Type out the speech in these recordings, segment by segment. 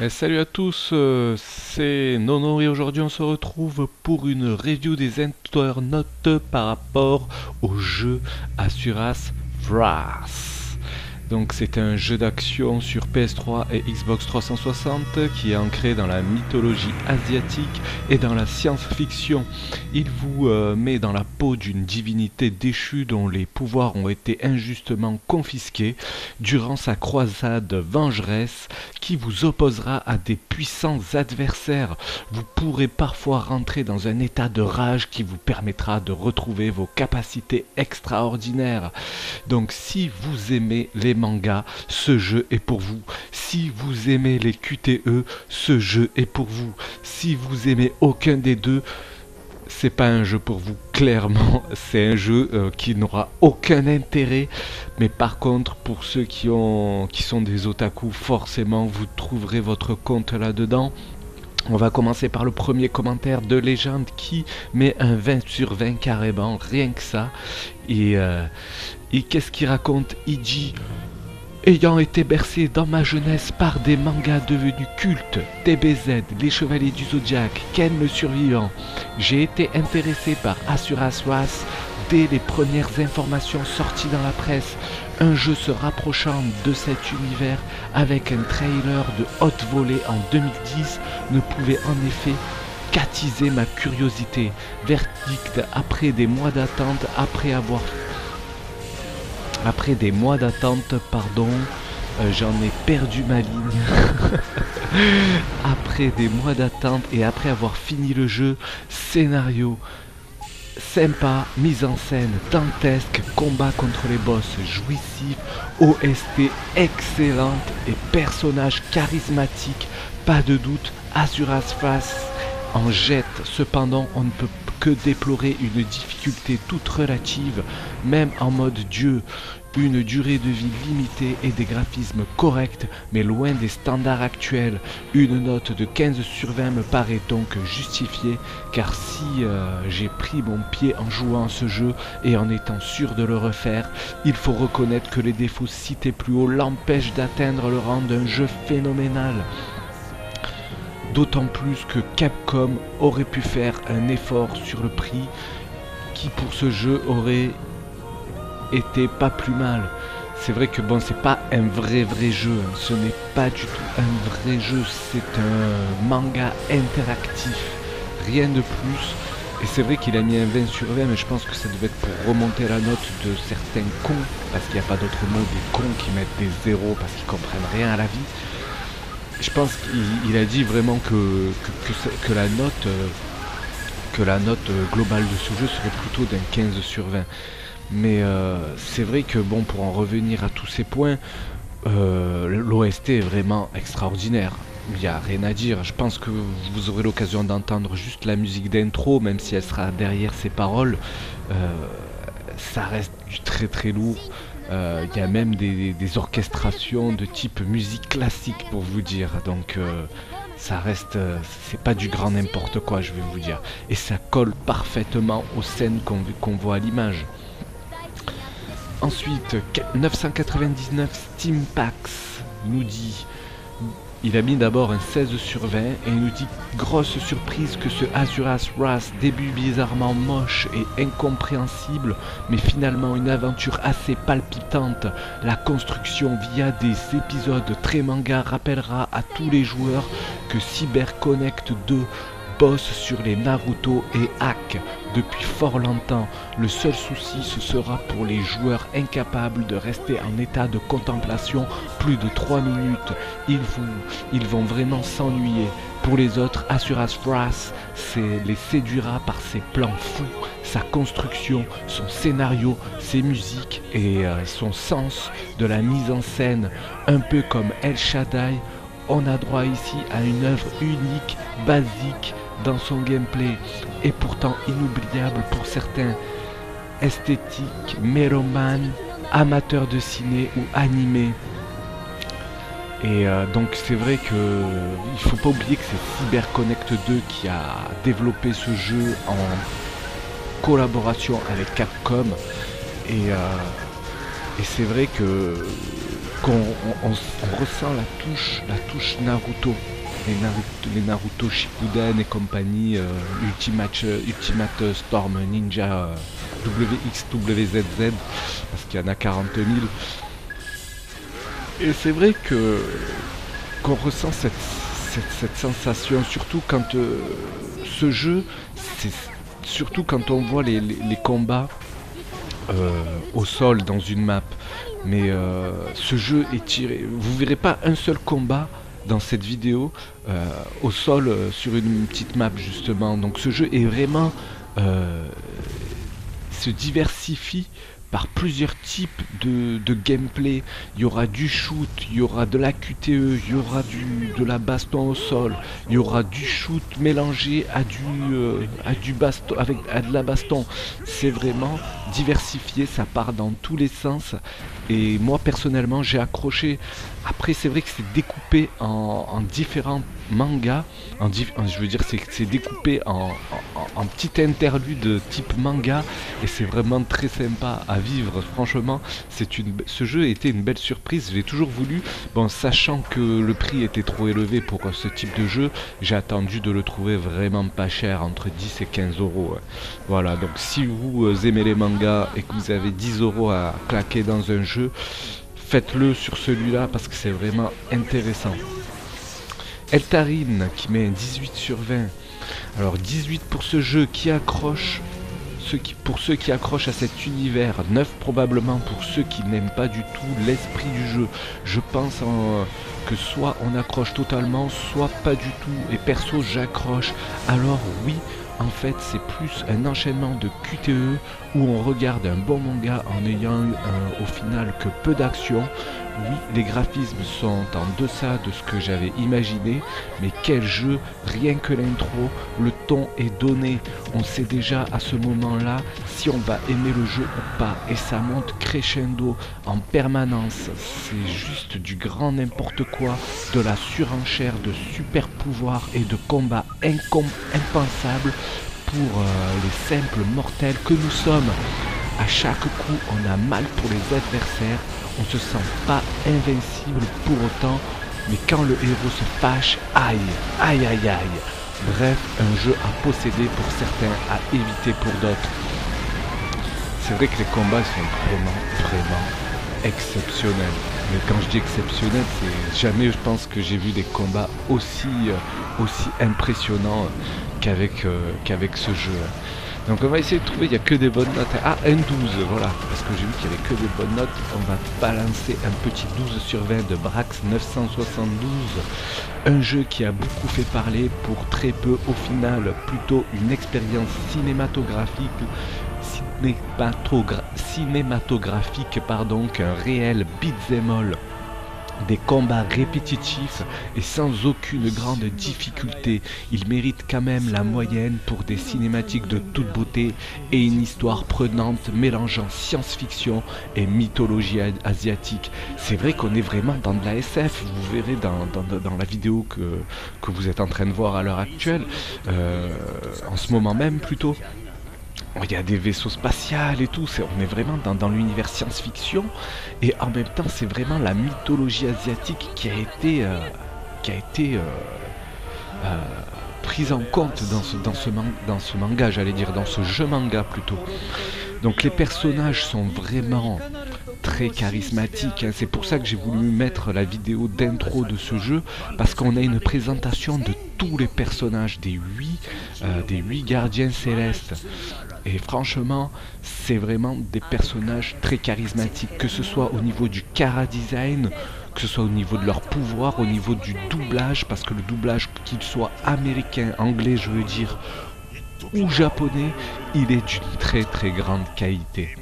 Salut à tous, c'est Nono et aujourd'hui on se retrouve pour une review des internautes par rapport au jeu Asuras Wrath. Donc c'est un jeu d'action sur PS3 et Xbox 360 qui est ancré dans la mythologie asiatique et dans la science-fiction. Il vous met dans la peau d'une divinité déchue dont les pouvoirs ont été injustement confisqués durant sa croisade vengeresse qui vous opposera à des puissants adversaires. Vous pourrez parfois rentrer dans un état de rage qui vous permettra de retrouver vos capacités extraordinaires. Donc si vous aimez les mangas, ce jeu est pour vous. Si vous aimez les QTE, ce jeu est pour vous. Si vous aimez aucun des deux, c'est pas un jeu pour vous, clairement. C'est un jeu qui n'aura aucun intérêt. Mais par contre, pour ceux qui sont des otaku, forcément, vous trouverez votre compte là-dedans. On va commencer par le premier commentaire de Légende qui met un 20 sur 20 carrément, rien que ça. Et qu'est-ce qu'il raconte? Il dit: ayant été bercé dans ma jeunesse par des mangas devenus cultes, DBZ, Les Chevaliers du Zodiaque, Ken le Survivant, j'ai été intéressé par Asuras Wrath dès les premières informations sorties dans la presse. Un jeu se rapprochant de cet univers avec un trailer de haute volée en 2010 ne pouvait en effet qu'attiser ma curiosité. Verdict après des mois d'attente, j'en ai perdu ma ligne. Après des mois d'attente et après avoir fini le jeu, scénario sympa, mise en scène dantesque, combat contre les boss jouissif, OST excellente et personnages charismatiques, pas de doute, Asuras Wrath en jette. Cependant, on ne peut que déplorer une difficulté toute relative, même en mode dieu, une durée de vie limitée et des graphismes corrects, mais loin des standards actuels. Une note de 15 sur 20 me paraît donc justifiée, car si j'ai pris mon pied en jouant à ce jeu et en étant sûr de le refaire, il faut reconnaître que les défauts cités plus haut l'empêchent d'atteindre le rang d'un jeu phénoménal. D'autant plus que Capcom aurait pu faire un effort sur le prix qui pour ce jeu aurait été pas plus mal. C'est vrai que bon, c'est pas un vrai jeu, hein. Ce n'est pas du tout un vrai jeu, c'est un manga interactif, rien de plus. Et c'est vrai qu'il a mis un 20 sur 20, mais je pense que ça devait être pour remonter la note de certains cons, parce qu'il n'y a pas d'autre mot, des cons qui mettent des zéros parce qu'ils comprennent rien à la vie. Je pense qu'il a dit vraiment que la note globale de ce jeu serait plutôt d'un 15 sur 20. Mais c'est vrai que bon, pour en revenir à tous ces points, l'OST est vraiment extraordinaire. Il n'y a rien à dire. Je pense que vous aurez l'occasion d'entendre juste la musique d'intro, même si elle sera derrière ces paroles. Euh, Ça reste du très lourd. Il y a même des orchestrations de type musique classique pour vous dire. Donc ça reste, c'est pas du grand n'importe quoi, je vais vous dire. Et ça colle parfaitement aux scènes qu'on voit à l'image. Ensuite, 999 Steampax nous dit, il a mis d'abord un 16 sur 20 et il nous dit: grosse surprise que ce Asuras Wrath, début bizarrement moche et incompréhensible, mais finalement une aventure assez palpitante. La construction via des épisodes très manga rappellera à tous les joueurs que CyberConnect 2 bosse sur les Naruto et Hack depuis fort longtemps. Le seul souci, ce sera pour les joueurs incapables de rester en état de contemplation plus de 3 minutes. Ils vont vraiment s'ennuyer. Pour les autres, Asuras Wrath les séduira par ses plans fous, sa construction, son scénario, ses musiques et son sens de la mise en scène. Un peu comme El Shaddai, on a droit ici à une œuvre unique, basique dans son gameplay et pourtant inoubliable pour certains esthétiques, mélomanes, amateurs de ciné ou animé. Et donc c'est vrai que il faut pas oublier que c'est CyberConnect 2 qui a développé ce jeu en collaboration avec Capcom et c'est vrai que on ressent la touche Naruto. Les Naruto Shippuden et compagnie, Ultimate Storm Ninja WXWZZ, parce qu'il y en a 40 000. Et c'est vrai qu'on ressent cette sensation, surtout quand ce jeu, surtout quand on voit les combats au sol dans une map. Mais ce jeu est tiré. Vous verrez pas un seul combat dans cette vidéo au sol sur une petite map justement. Donc ce jeu est vraiment se diversifie par plusieurs types de gameplay. Il y aura du shoot, il y aura de la QTE, il y aura de la baston au sol, il y aura du shoot mélangé à du baston, à de la baston. C'est vraiment diversifié, ça part dans tous les sens. Et moi personnellement j'ai accroché. Après c'est vrai que c'est découpé en différents mangas. Je veux dire c'est découpé en petits interludes type manga. Et c'est vraiment très sympa à vivre. Franchement ce jeu était une belle surprise. Je l'ai toujours voulu. Bon, sachant que le prix était trop élevé pour ce type de jeu, j'ai attendu de le trouver vraiment pas cher, entre 10 et 15 euros. Voilà, donc si vous aimez les mangas et que vous avez 10 euros à claquer dans un jeu, faites-le sur celui-là parce que c'est vraiment intéressant. Eltarine qui met un 18 sur 20. Alors 18 pour ce jeu qui accroche, pour ceux qui accrochent à cet univers, 9 probablement pour ceux qui n'aiment pas du tout l'esprit du jeu. Je pense que soit on accroche totalement, soit pas du tout. Et perso j'accroche. Alors oui, en fait c'est plus un enchaînement de QTE où on regarde un bon manga en ayant au final que peu d'action. Oui, les graphismes sont en deçà de ce que j'avais imaginé, mais quel jeu, rien que l'intro, le ton est donné. On sait déjà à ce moment-là si on va aimer le jeu ou pas, et ça monte crescendo en permanence. C'est juste du grand n'importe quoi, de la surenchère de super pouvoirs et de combats impensables pour les simples mortels que nous sommes. À chaque coup, on a mal pour les adversaires. On se sent pas invincible pour autant, mais quand le héros se fâche, aïe, aïe aïe aïe. Bref, un jeu à posséder pour certains, à éviter pour d'autres. C'est vrai que les combats sont vraiment exceptionnels. Mais quand je dis exceptionnel, c'est jamais je pense que j'ai vu des combats aussi impressionnants qu'avec ce jeu. Donc on va essayer de trouver, il n'y a que des bonnes notes. Ah, un 12, voilà, parce que j'ai vu qu'il n'y avait que des bonnes notes. On va balancer un petit 12 sur 20 de Brax 972. Un jeu qui a beaucoup fait parler pour très peu, au final, plutôt une expérience cinématographique, qu'un réel beat'em all. Des combats répétitifs et sans aucune grande difficulté. Il mérite quand même la moyenne pour des cinématiques de toute beauté et une histoire prenante mélangeant science-fiction et mythologie asiatique. C'est vrai qu'on est vraiment dans de la SF, vous verrez dans la vidéo que vous êtes en train de voir à l'heure actuelle, en ce moment même plutôt. Il y a des vaisseaux spatials et tout, on est vraiment dans l'univers science-fiction et en même temps c'est vraiment la mythologie asiatique qui a été prise en compte dans ce manga, j'allais dire, dans ce jeu manga plutôt. Donc les personnages sont vraiment très charismatiques, hein. C'est pour ça que j'ai voulu mettre la vidéo d'intro de ce jeu, parce qu'on a une présentation de tous les personnages, des 8 gardiens célestes. Et franchement, c'est vraiment des personnages très charismatiques, que ce soit au niveau du chara-design, que ce soit au niveau de leur pouvoir, au niveau du doublage, parce que le doublage, qu'il soit américain, anglais, je veux dire, ou japonais, il est d'une très très grande qualité.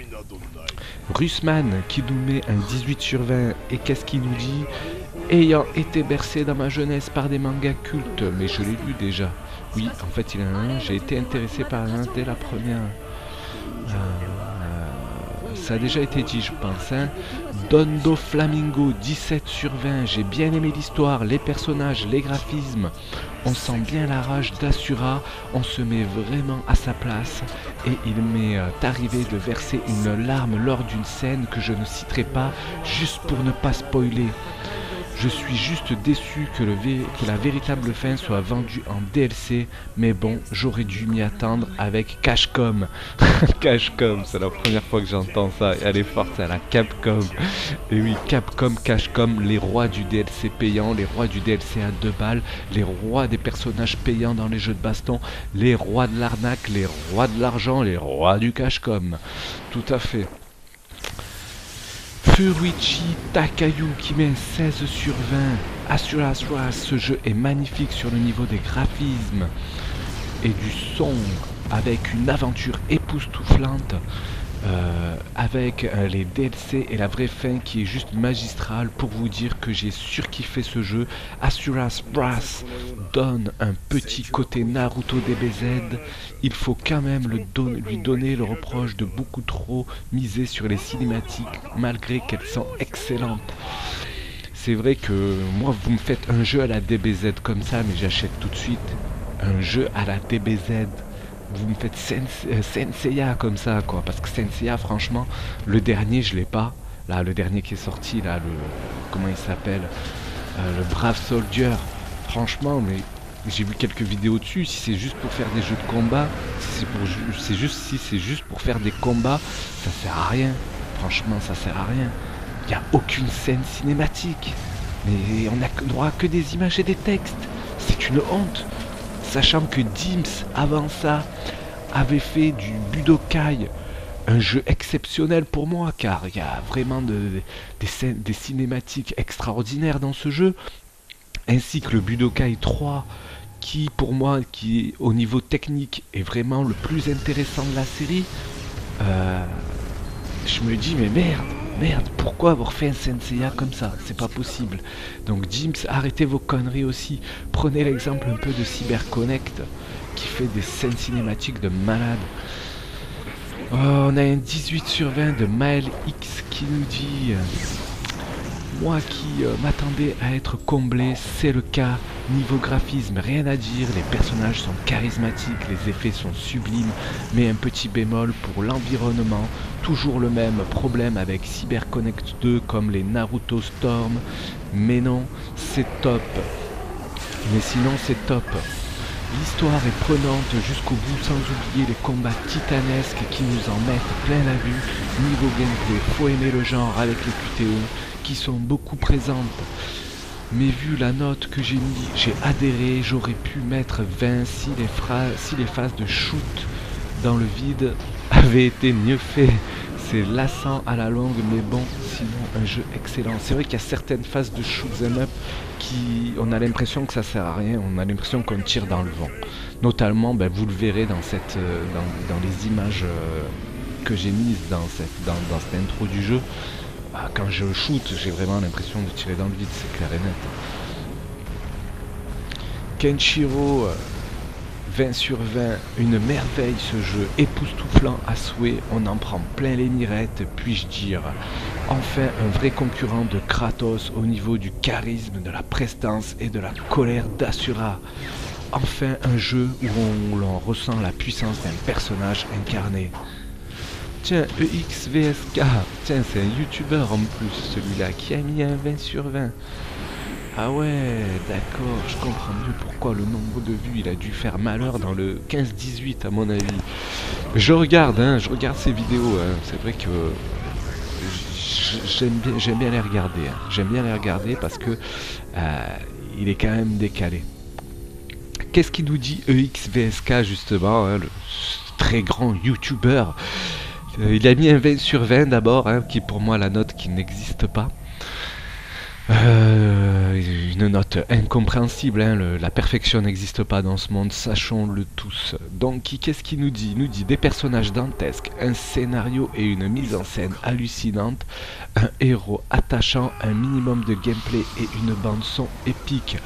Russman qui nous met un 18 sur 20, et qu'est-ce qu'il nous dit? Ayant été bercé dans ma jeunesse par des mangas cultes, mais je l'ai lu déjà. Oui, en fait il y en a un, j'ai été intéressé par un dès la première ça a déjà été dit je pense, hein. Dondo Flamingo, 17 sur 20, j'ai bien aimé l'histoire, les personnages, les graphismes, on sent bien la rage d'Asura, on se met vraiment à sa place, et il m'est arrivé de verser une larme lors d'une scène que je ne citerai pas, juste pour ne pas spoiler. Je suis juste déçu que la véritable fin soit vendue en DLC, mais bon, j'aurais dû m'y attendre avec Cashcom. Cashcom, c'est la première fois que j'entends ça, elle est forte, c'est la Capcom. Et oui, Capcom, Cashcom, les rois du DLC payant, les rois du DLC à 2 balles, les rois des personnages payants dans les jeux de baston, les rois de l'arnaque, les rois de l'argent, les rois du Cashcom. Tout à fait. Furuichi Takayu qui met un 16 sur 20. Asura's Wrath, ce jeu est magnifique sur le niveau des graphismes et du son, avec une aventure époustouflante, avec les DLC et la vraie fin qui est juste magistrale, pour vous dire que j'ai surkiffé ce jeu. Asura's Wrath donne un petit côté Naruto DBZ. Il faut quand même lui donner le reproche de beaucoup trop miser sur les cinématiques, malgré qu'elles sont excellentes. C'est vrai que moi, vous me faites un jeu à la DBZ comme ça, mais j'achète tout de suite un jeu à la DBZ. Vous me faites Senseiya comme ça, quoi. Parce que Senseiya, franchement, le dernier, je l'ai pas. Là, le dernier qui est sorti, là, comment il s'appelle, le Brave Soldier. Franchement, mais j'ai vu quelques vidéos dessus. Si c'est juste pour faire des jeux de combat, si c'est juste pour faire des combats, ça sert à rien. Franchement, ça sert à rien. Il n'y a aucune scène cinématique. Mais on n'a droit que des images et des textes. C'est une honte. Sachant que Dims, avant ça, avait fait du Budokai, un jeu exceptionnel pour moi, car il y a vraiment des cinématiques extraordinaires dans ce jeu, ainsi que le Budokai 3, qui pour moi, qui au niveau technique est vraiment le plus intéressant de la série. Je me dis, mais merde, pourquoi avoir fait un Senseiya comme ça? C'est pas possible. Donc Dims, arrêtez vos conneries aussi. Prenez l'exemple un peu de CyberConnect, qui fait des scènes cinématiques de malade. Oh, on a un 18 sur 20 de Maël X qui nous dit: moi qui m'attendais à être comblé, c'est le cas. Niveau graphisme, rien à dire, les personnages sont charismatiques, les effets sont sublimes, mais un petit bémol pour l'environnement. Toujours le même problème avec CyberConnect 2 comme les Naruto Storm. Mais non, c'est top. Mais sinon c'est top. L'histoire est prenante jusqu'au bout, sans oublier les combats titanesques qui nous en mettent plein la vue. Niveau gameplay, faut aimer le genre avec les QTE qui sont beaucoup présentes. Mais vu la note que j'ai mis, j'ai adhéré, j'aurais pu mettre 20 si les phases de shoot dans le vide avaient été mieux fait. C'est lassant à la longue, mais bon, sinon un jeu excellent. C'est vrai qu'il y a certaines phases de shoot 'em up qui, on a l'impression que ça sert à rien, on a l'impression qu'on tire dans le vent. Notamment, ben, vous le verrez dans les images que j'ai mises dans cette intro du jeu. Quand je shoot, j'ai vraiment l'impression de tirer dans le vide, c'est clair et net. Kenshiro, 20 sur 20, une merveille ce jeu, époustouflant à souhait, on en prend plein les mirettes, puis-je dire. Enfin, un vrai concurrent de Kratos au niveau du charisme, de la prestance et de la colère d'Asura. Enfin, un jeu où l'on ressent la puissance d'un personnage incarné. Tiens, EXVSK, tiens, c'est un youtubeur en plus, celui-là, qui a mis un 20 sur 20. Ah ouais, d'accord, je comprends mieux pourquoi le nombre de vues, il a dû faire malheur dans le 15-18 à mon avis. Je regarde ces vidéos, hein. C'est vrai que j'aime bien les regarder. Hein. J'aime bien les regarder parce que il est quand même décalé. Qu'est-ce qu'il nous dit EXVSK justement, hein, le très grand youtubeur? Il a mis un 20 sur 20 d'abord, hein, qui est pour moi la note qui n'existe pas. Une note incompréhensible, hein, la perfection n'existe pas dans ce monde, sachons-le tous. Donc qu'est-ce qu'il nous dit? Il nous dit des personnages dantesques, un scénario et une mise en scène hallucinante, un héros attachant, un minimum de gameplay et une bande son épique.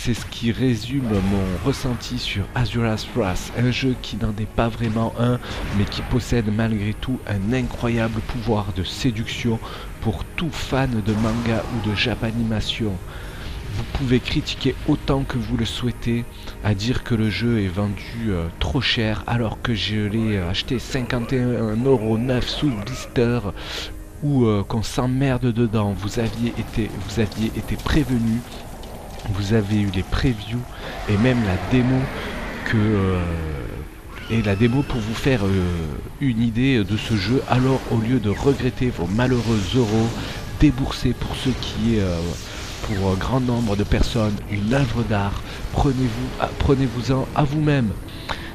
c'est ce qui résume mon ressenti sur Asura's Wrath, un jeu qui n'en est pas vraiment un, mais qui possède malgré tout un incroyable pouvoir de séduction pour tout fan de manga ou de Japanimation. Vous pouvez critiquer autant que vous le souhaitez, à dire que le jeu est vendu trop cher alors que je l'ai acheté 51,9€ sous blister, ou qu'on s'emmerde dedans. Vous aviez été prévenu, vous avez eu les previews et même la démo pour vous faire une idée de ce jeu. Alors au lieu de regretter vos malheureux euros déboursés pour ce qui est pour un grand nombre de personnes une œuvre d'art, prenez-vous-en à vous-même.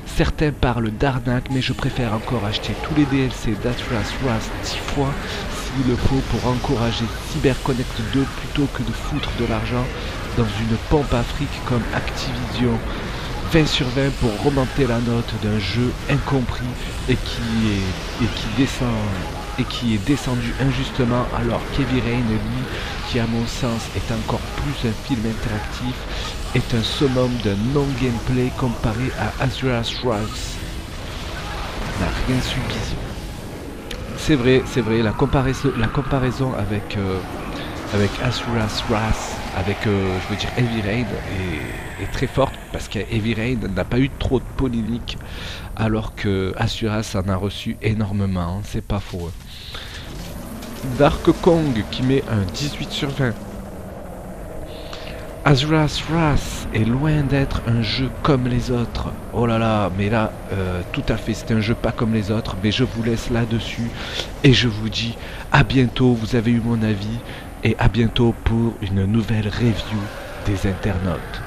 Certains parlent d'arnaque, mais je préfère encore acheter tous les DLC d'Asura's Wrath 10 fois s'il le faut pour encourager CyberConnect 2 plutôt que de foutre de l'argent dans une pompe à fric comme Activision. 20 sur 20 pour remonter la note d'un jeu incompris et qui est descendu injustement, alors qu'Heavy Rain, lui, qui à mon sens est encore plus un film interactif, est un summum d'un non-gameplay comparé à Asura's Wrath. N'a rien subi. C'est vrai, la comparaison avec Asura's Wrath, avec je veux dire Heavy Rain est très forte, parce que Heavy Rain n'a pas eu trop de polémique, alors que Asura's en a reçu énormément, c'est pas faux. Dark Kong qui met un 18 sur 20. Asura's Wrath est loin d'être un jeu comme les autres. Oh là là, mais là, tout à fait, c'est un jeu pas comme les autres, mais je vous laisse là-dessus et je vous dis à bientôt, vous avez eu mon avis, et à bientôt pour une nouvelle review des internautes.